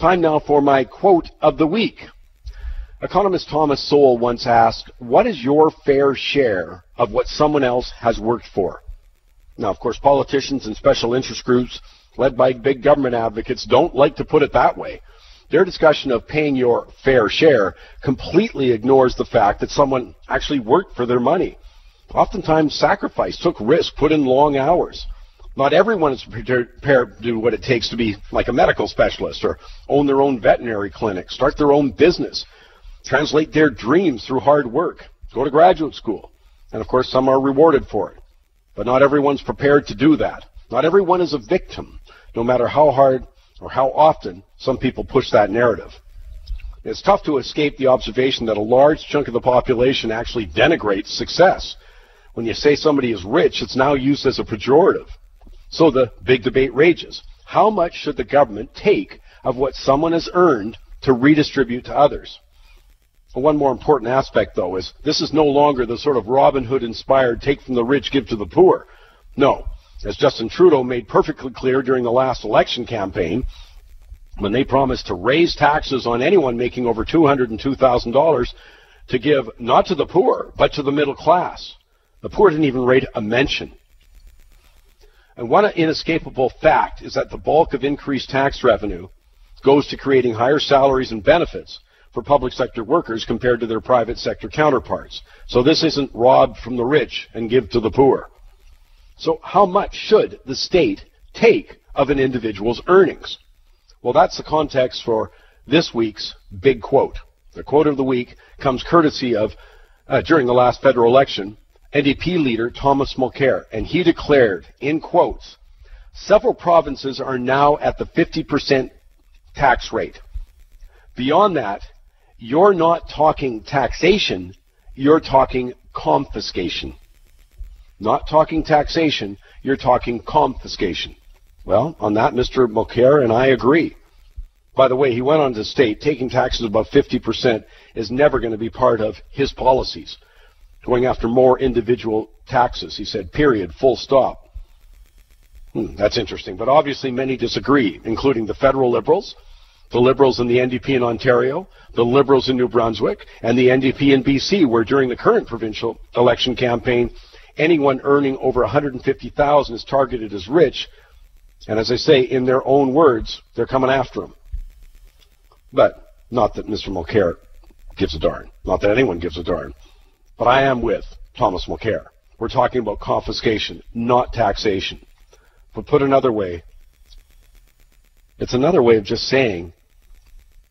Time now for my quote of the week. Economist Thomas Sowell once asked, what is your fair share of what someone else has worked for? Now, of course, politicians and special interest groups led by big government advocates don't like to put it that way. Their discussion of paying your fair share completely ignores the fact that someone actually worked for their money. Oftentimes sacrificed, took risk, put in long hours. Not everyone is prepared to do what it takes to be like a medical specialist or own their own veterinary clinic, start their own business, translate their dreams through hard work, go to graduate school. And of course, some are rewarded for it. But not everyone's prepared to do that. Not everyone is a victim, no matter how hard or how often some people push that narrative. It's tough to escape the observation that a large chunk of the population actually denigrates success. When you say somebody is rich, it's now used as a pejorative. So the big debate rages. How much should the government take of what someone has earned to redistribute to others? One more important aspect, though, is this is no longer the sort of Robin Hood-inspired take from the rich, give to the poor. No. As Justin Trudeau made perfectly clear during the last election campaign, when they promised to raise taxes on anyone making over $202,000 to give not to the poor, but to the middle class. The poor didn't even rate a mention. And one inescapable fact is that the bulk of increased tax revenue goes to creating higher salaries and benefits for public sector workers compared to their private sector counterparts. So this isn't rob from the rich and give to the poor. So how much should the state take of an individual's earnings? Well, that's the context for this week's big quote. The quote of the week comes courtesy of, during the last federal election, NDP leader Thomas Mulcair, and he declared, in quotes, several provinces are now at the 50% tax rate. Beyond that, you're not talking taxation, you're talking confiscation. Not talking taxation, you're talking confiscation. Well, on that, Mr. Mulcair and I agree. By the way, he went on to state taking taxes above 50% is never going to be part of his policies. Going after more individual taxes, he said, period, full stop. That's interesting. But obviously many disagree, including the federal Liberals, the Liberals in the NDP in Ontario, the Liberals in New Brunswick, and the NDP in BC, where during the current provincial election campaign, anyone earning over $150,000 is targeted as rich. And as I say, in their own words, they're coming after him. But not that Mr. Mulcair gives a darn. Not that anyone gives a darn. But I am with Thomas Mulcair. We're talking about confiscation, not taxation. But put another way, it's another way of just saying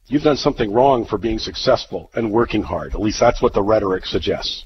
you've done something wrong for being successful and working hard. At least that's what the rhetoric suggests.